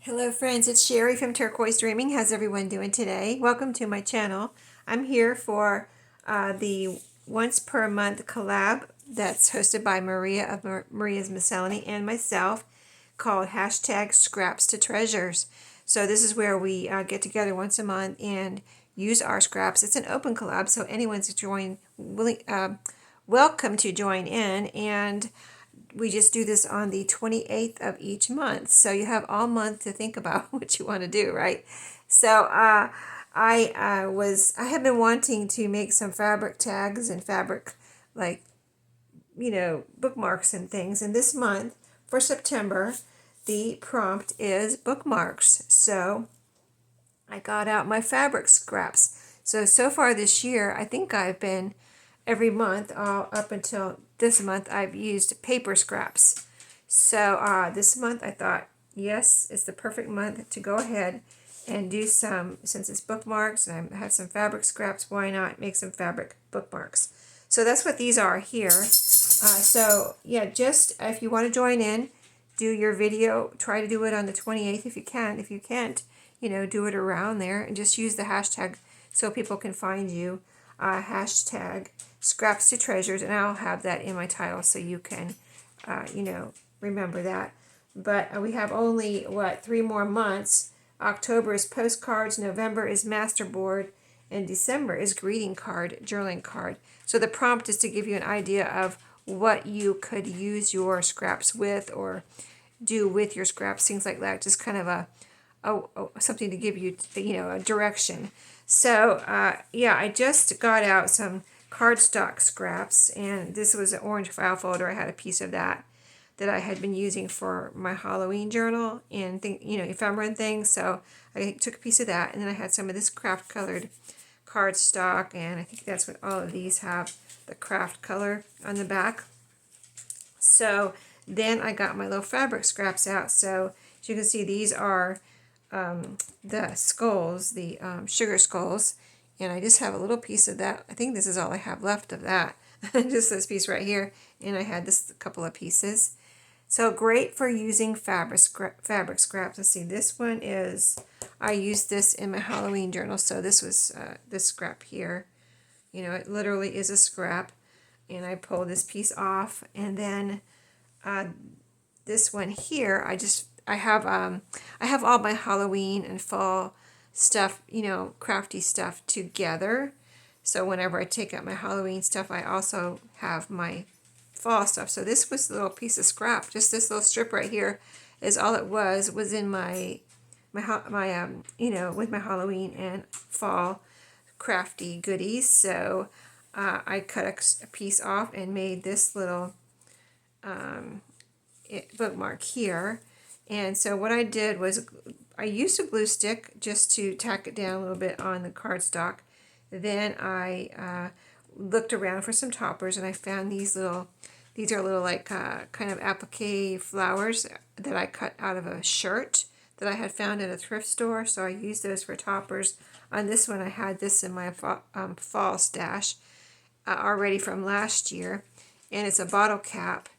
Hello friends, it's Sherry from Turquoise Dreaming. How's everyone doing today? Welcome to my channel. I'm here for the once per month collab that's hosted by Maria of Maria's Miscellany and myself, called hashtag Scraps to Treasures. So this is where we get together once a month and use our scraps. It's an open collab, so anyone's welcome to join in, and we just do this on the 28th of each month. So you have all month to think about what you want to do, right? So I have been wanting to make some fabric tags and fabric, like, bookmarks and things. And this month for September, the prompt is bookmarks. So I got out my fabric scraps. So far this year, I think I've been every month, up until this month, I've used paper scraps. So this month I thought, yes, it's the perfect month to go ahead and do some, since it's bookmarks and I have some fabric scraps, why not make some fabric bookmarks? So that's what these are here. So yeah, just if you want to join in, do your video, try to do it on the 28th if you can. If you can't, do it around there, and just use the hashtag so people can find you. Hashtag Scraps to Treasures, and I'll have that in my title so you can, remember that. But we have only, 3 more months. October is Postcards, November is Masterboard, and December is Greeting card, journaling card. So the prompt is to give you an idea of what you could use your scraps with, or do with your scraps, things like that. Just kind of a something to give you, a direction. So yeah, I just got out some cardstock scraps, and this was an orange file folder. I had a piece of that I had been using for my Halloween journal and ephemera and things. So I took a piece of that, and then I had some of this craft colored cardstock, and I think that's what all of these have, the craft color on the back. So then I got my little fabric scraps out. So as you can see, these are the skulls, the sugar skulls, and I just have a little piece of that. I think this is all I have left of that. Just this piece right here, and I had this couple of pieces. So great for using fabric scraps. Let's see, this one is, I used this in my Halloween journal. So this was this scrap here. It literally is a scrap, and I pulled this piece off, and then this one here, I have all my Halloween and fall stuff, crafty stuff together. So whenever I take out my Halloween stuff, I also have my fall stuff. So this was a little piece of scrap. Just this little strip right here is all it was in my with my Halloween and fall crafty goodies. So I cut a piece off and made this little bookmark here. And so what I did was I used a glue stick just to tack it down a little bit on the cardstock. Then I looked around for some toppers, and I found these are little like kind of applique flowers that I cut out of a shirt that I had found at a thrift store. So I used those for toppers. On this one, I had this in my fall stash already from last year, and it's a bottle cap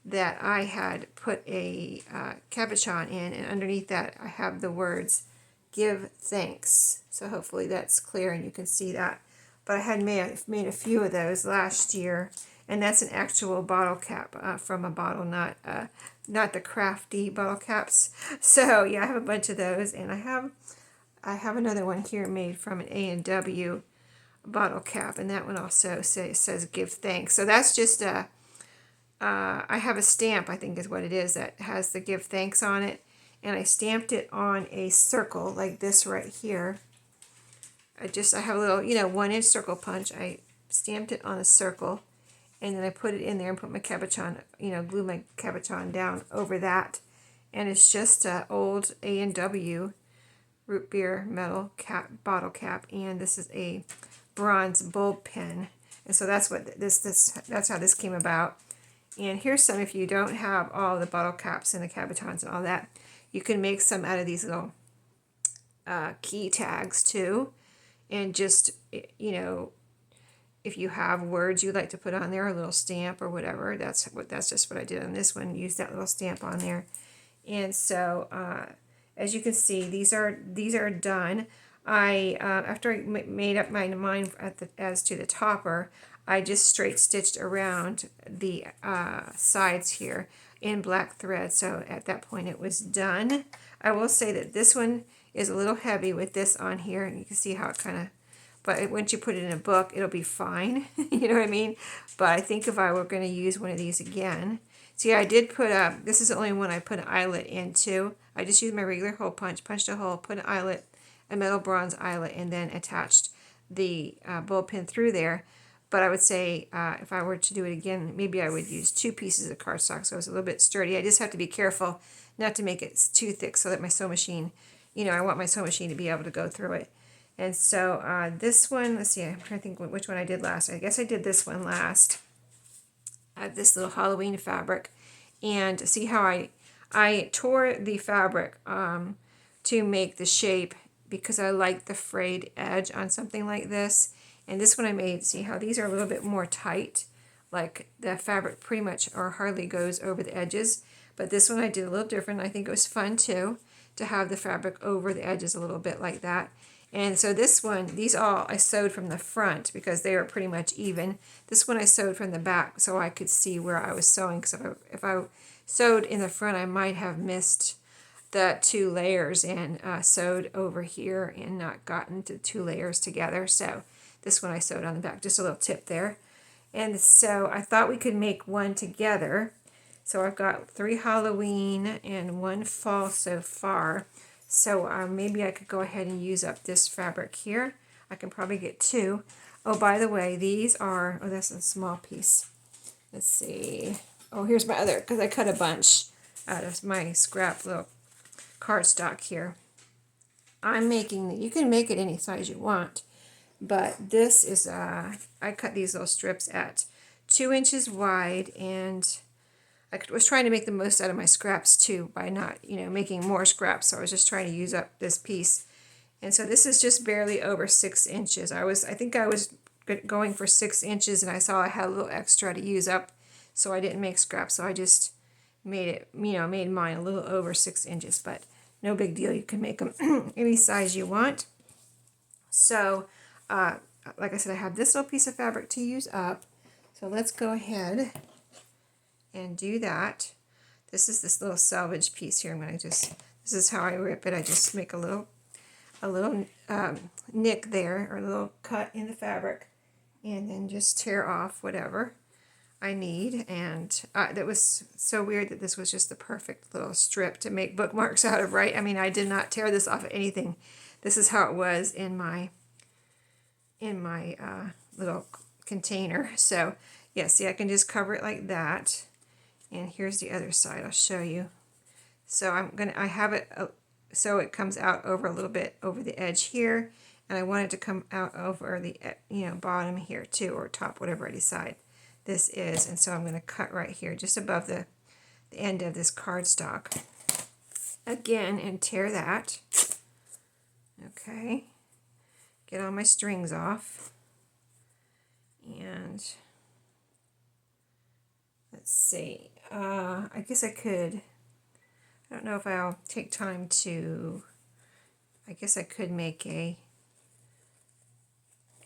that I had put a cabochon in, and underneath that I have the words "Give Thanks." So hopefully that's clear and you can see that. But I had made a few of those last year, and that's an actual bottle cap from a bottle, not the crafty bottle caps. So yeah, I have a bunch of those, and I have another one here made from an A&W bottle cap, and that one also says "Give Thanks." So that's just a I have a stamp, I think is what it is, that has the "Give Thanks" on it, and I stamped it on a circle like this right here. I have a little, 1-inch circle punch. I stamped it on a circle, and then I put it in there and put my cabochon, glue my cabochon down over that, and it's just an old A&W root beer metal bottle cap, and this is a bronze bulb pen, and so that's what that's how this came about. And here's some, if you don't have all the bottle caps and the cabochons and all that, you can make some out of these little key tags too. And just, if you have words you'd like to put on there, a little stamp or whatever, that's just what I did on this one. Use that little stamp on there. And so as you can see, these are done. I after I made up my mind as to the topper, I just straight stitched around the sides here in black thread. So at that point it was done. I will say that this one is a little heavy with this on here, and you can see how it kind of, but once you put it in a book, it'll be fine. You know what I mean? But I think if I were going to use one of these again, see, I did put up, this is the only one I put an eyelet into. I just used my regular hole punch, punched a hole, put an eyelet, a metal bronze eyelet, and then attached the bulb pin through there. But I would say if I were to do it again, maybe I would use 2 pieces of cardstock so it's a little bit sturdy. I just have to be careful not to make it too thick so that my sewing machine, you know, I want my sewing machine to be able to go through it. And so this one, let's see, I'm trying to think which one I did last. I guess I did this one last. This little Halloween fabric. And see how I tore the fabric to make the shape because I like the frayed edge on something like this. And this one I made, see how these are a little bit more tight, like the fabric pretty much or hardly goes over the edges. But this one I did a little different. I think it was fun too to have the fabric over the edges a little bit like that. And so this one, these all I sewed from the front because they were pretty much even. This one I sewed from the back so I could see where I was sewing. Because if I sewed in the front, I might have missed the 2 layers and sewed over here and not gotten the 2 layers together. So this one I sewed on the back, just a little tip there. And so I thought we could make one together. So I've got 3 Halloween and 1 fall so far. So maybe I could go ahead and use up this fabric here. I can probably get 2. Oh, by the way, these are, oh, that's a small piece. Let's see. Oh, here's my other, because I cut a bunch out of my scrap little cardstock here. I'm making, you can make it any size you want, but this is, I cut these little strips at 2 inches wide, and I was trying to make the most out of my scraps too by not, you know, making more scraps. So I was just trying to use up this piece. And so this is just barely over 6 inches. I think I was going for 6 inches, and I saw I had a little extra to use up, so I didn't make scraps. So I just made it, you know, made mine a little over 6 inches, but no big deal. You can make them any size you want. So, like I said, I have this little piece of fabric to use up. So let's go ahead and do that. This is this little salvage piece here. I'm going to just, this is how I rip it. I just make a little nick there, or a little cut in the fabric, and then just tear off whatever I need. And that was so weird that this was just the perfect little strip to make bookmarks out of, right? I mean, I did not tear this off of anything. This is how it was in my little container. So yeah, see, I can just cover it like that. And here's the other side. I'll show you. So I have it so it comes out over a little bit over the edge here, and I want it to come out over the, you know, bottom here too, or top, whatever I decide this is. And so I'm going to cut right here, just above the end of this cardstock again, and tear that. Okay, get all my strings off, and let's see. I guess I could, I don't know if I'll take time to, I guess I could make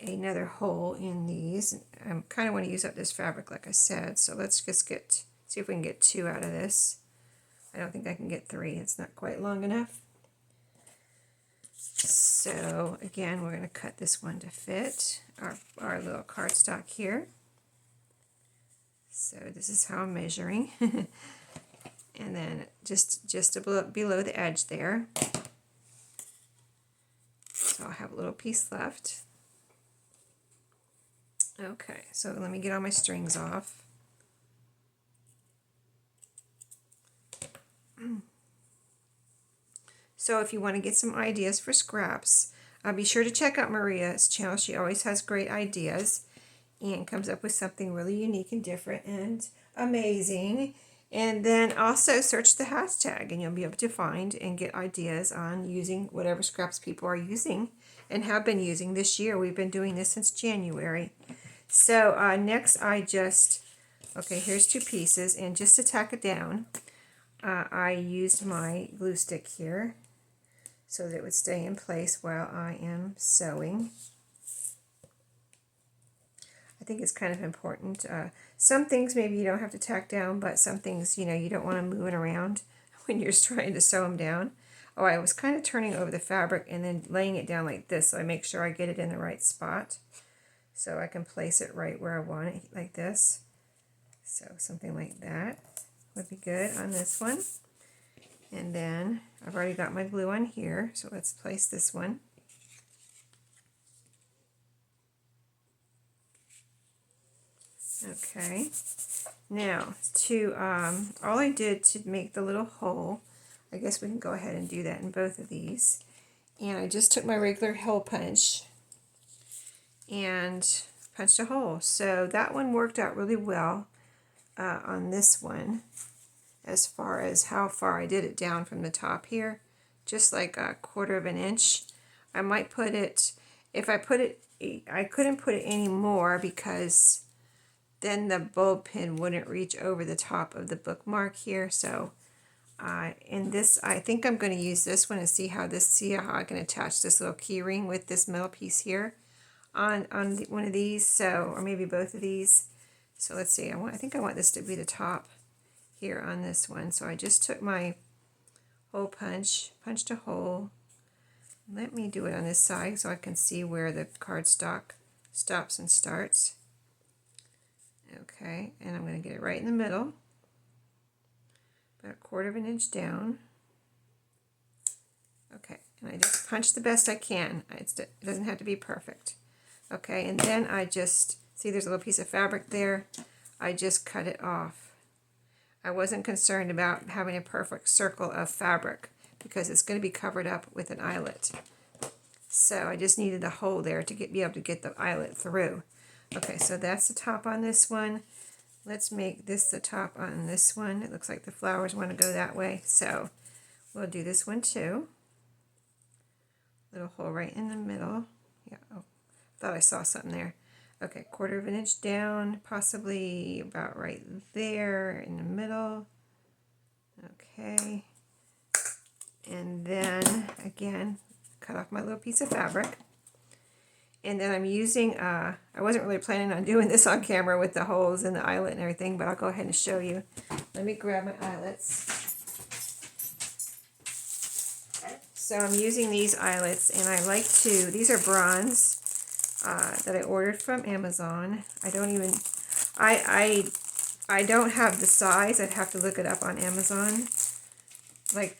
another hole in these. I kind of want to use up this fabric, like I said, so let's just see if we can get 2 out of this. I don't think I can get 3. It's not quite long enough. So again, we're going to cut this one to fit our little cardstock here. So this is how I'm measuring. And then just below the edge there. So I'll have a little piece left. Okay, so let me get all my strings off. So if you want to get some ideas for scraps, be sure to check out Maria's channel. She always has great ideas and comes up with something really unique and different and amazing. And then also search the hashtag, and you'll be able to find and get ideas on using whatever scraps people are using and have been using this year. We've been doing this since January. So next okay, here's 2 pieces, and just to tack it down, I used my glue stick here. so that it would stay in place while I am sewing. I think it's kind of important. Some things maybe you don't have to tack down, but some things, you don't want to move it around when you're trying to sew them down. Oh, I was kind of turning over the fabric and then laying it down like this, so I make sure I get it in the right spot. So I can place it right where I want it, like this. So something like that would be good on this one. And then I've already got my glue on here, so let's place this one. Okay, now all I did to make the little hole, I guess we can go ahead and do that in both of these. And I just took my regular hole punch and punched a hole. So that one worked out really well on this one, as far as how far I did it down from the top here, just like 1/4 of an inch. I might put it, if I put it, I couldn't put it any more because then the bulb pin wouldn't reach over the top of the bookmark here. So in this, I think I'm going to use this one and see how I can attach this little key ring with this metal piece here on one of these, so, or maybe both of these. So let's see, I think I want this to be the top here on this one. So I just took my hole punch, punched a hole. Let me do it on this side so I can see where the cardstock stops and starts. Okay, and I'm going to get it right in the middle, about 1/4 of an inch down. Okay, and I just punch the best I can. It doesn't have to be perfect. Okay, and then I just, see there's a little piece of fabric there. I just cut it off. I wasn't concerned about having a perfect circle of fabric because it's going to be covered up with an eyelet. So I just needed a hole there to be able to get the eyelet through. Okay, so that's the top on this one. Let's make this the top on this one. It looks like the flowers want to go that way, so we'll do this one too. Little hole right in the middle. Yeah, oh, thought I saw something there. Okay, 1/4 of an inch down, possibly about right there in the middle. Okay, and then again, cut off my little piece of fabric. And then I'm using, I wasn't really planning on doing this on camera with the holes and the eyelet and everything, but I'll go ahead and show you. Let me grab my eyelets. So I'm using these eyelets, and I like to, these are bronze that I ordered from Amazon. I don't even, I don't have the size. I'd have to look it up on Amazon. Like,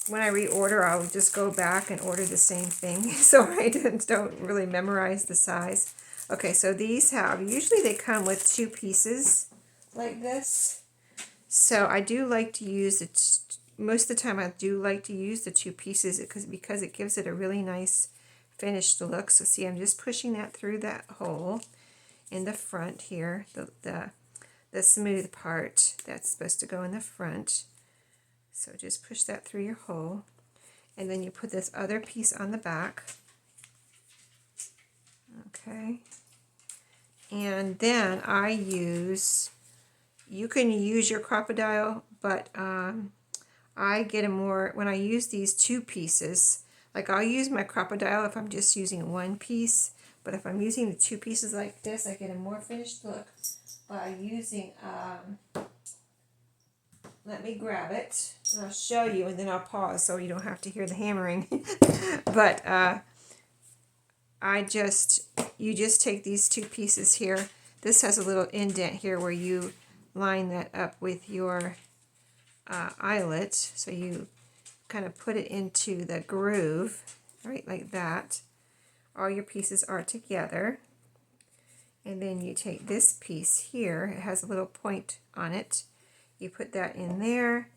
when I reorder, I'll just go back and order the same thing, so I don't really memorize the size. Okay, so these usually they come with 2 pieces like this. So I do like to use most of the time I do like to use the 2 pieces because it gives it a really nice finished look. So see, I'm just pushing that through that hole in the front here, the smooth part that's supposed to go in the front. So just push that through your hole, and then you put this other piece on the back. Okay, and then you can use your crocodile, but I get when I use these 2 pieces, like I'll use my crocodile if I'm just using 1 piece, but if I'm using the 2 pieces like this, I get a more finished look by using, let me grab it, and I'll show you, and then I'll pause so you don't have to hear the hammering. But you just take these 2 pieces here. This has a little indent here where you line that up with your eyelet. So you kind of put it into the groove, right, like that. All your pieces are together. And then you take this piece here. It has a little point on it. You put that in there,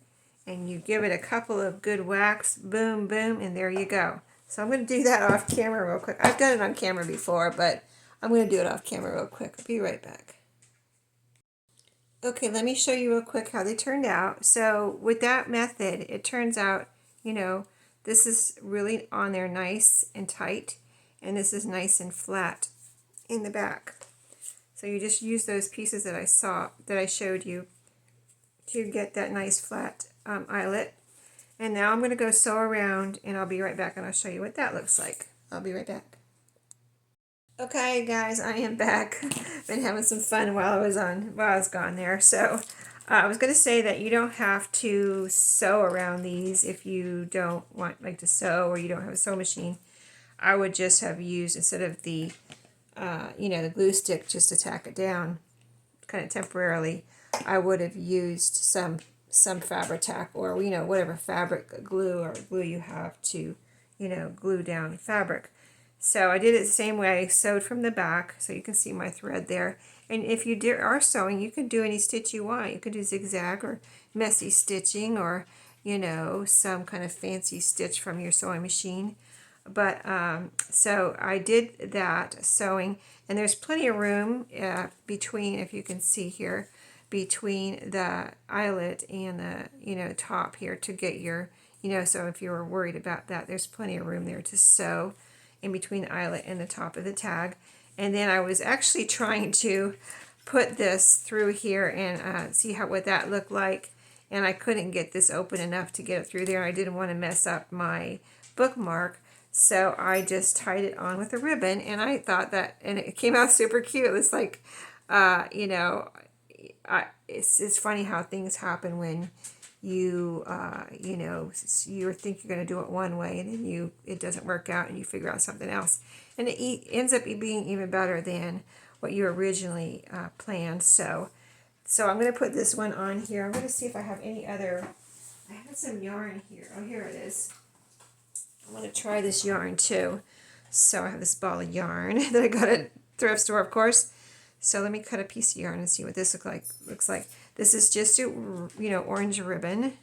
and you give it a couple of good whacks, boom, boom, and there you go. So I'm going to do that off camera real quick. I've done it on camera before, but I'm going to do it off camera real quick. I'll be right back. Okay, let me show you real quick how they turned out. So with that method, it turns out, this is really on there nice and tight, and this is nice and flat in the back. So you just use those pieces that I showed you to get that nice flat eyelet. And now I'm going to go sew around, and I'll be right back, and I'll show you what that looks like. I'll be right back. Okay, guys, I am back. Been having some fun while I was gone there. So I was going to say that you don't have to sew around these if you don't want to sew, or you don't have a sewing machine. I would just have used, instead of the the glue stick just to tack it down kind of temporarily, I would have used some Fabri-Tac, or whatever fabric glue or glue you have to glue down fabric. So I did it the same way. I sewed from the back, so you can see my thread there. And if you are sewing, you can do any stitch you want. You can do zigzag or messy stitching, or some kind of fancy stitch from your sewing machine. But so I did that sewing, and there's plenty of room between, if you can see here, between the eyelet and the top here to get your so if you were worried about that, there's plenty of room there to sew in between the eyelet and the top of the tag. And then I was actually trying to put this through here and see what that looked like, and I couldn't get this open enough to get it through there. I didn't want to mess up my bookmark, so I just tied it on with a ribbon, and I thought that, and it came out super cute. It was like, it's funny how things happen when you you think you're going to do it one way, and then it doesn't work out, and you figure out something else, and it ends up being even better than what you originally planned. So I'm going to put this one on here. I'm going to see if I have any other. I had some yarn here. Oh, here it is. I want to try this yarn too. So I have this ball of yarn that I got at thrift store, of course. So let me cut a piece of yarn and see what this looks like. This is just a orange ribbon.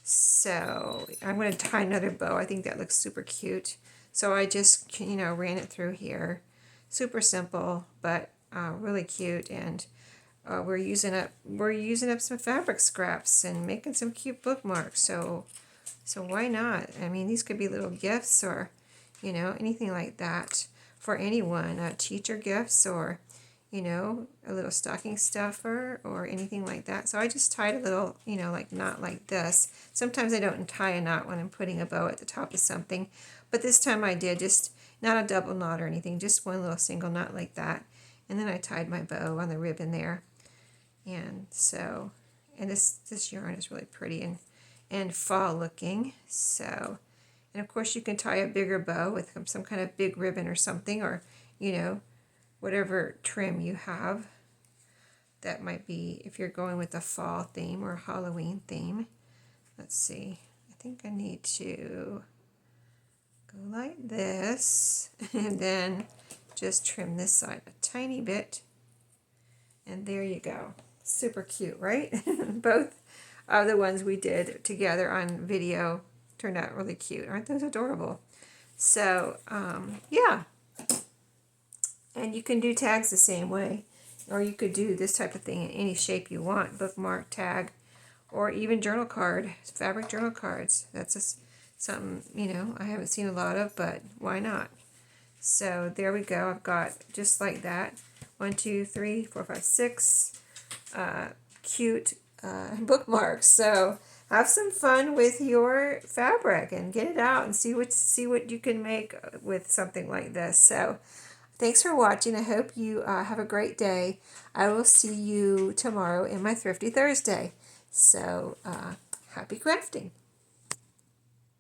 So I'm going to tie another bow. I think that looks super cute. So I just ran it through here. Super simple, but really cute. And we're using up some fabric scraps and making some cute bookmarks. So why not? I mean, these could be little gifts, or anything like that for anyone. Teacher gifts, or a little stocking stuffer, or anything like that. So I just tied a little knot like this. Sometimes I don't tie a knot when I'm putting a bow at the top of something, but this time I did, just not a double knot or anything, just one little single knot like that. And then I tied my bow on the ribbon there. And so, and this yarn is really pretty and fall looking. So, and of course you can tie a bigger bow with some kind of big ribbon or something, or whatever trim you have. That might be, if you're going with a fall theme or Halloween theme. Let's see, I think I need to go like this, and then just trim this side a tiny bit, and there you go. Super cute, right? Both of the ones we did together on video turned out really cute. Aren't those adorable? So yeah, and you can do tags the same way, or you could do this type of thing in any shape you want. Bookmark, tag, or even journal card, fabric journal cards. That's something I haven't seen a lot of, but why not? So there we go. I've got just like that. 1, 2, 3, 4, 5, 6 cute bookmarks. So have some fun with your fabric and get it out and see what you can make with something like this. So thanks for watching. I hope you have a great day. I will see you tomorrow in my Thrifty Thursday. So happy crafting.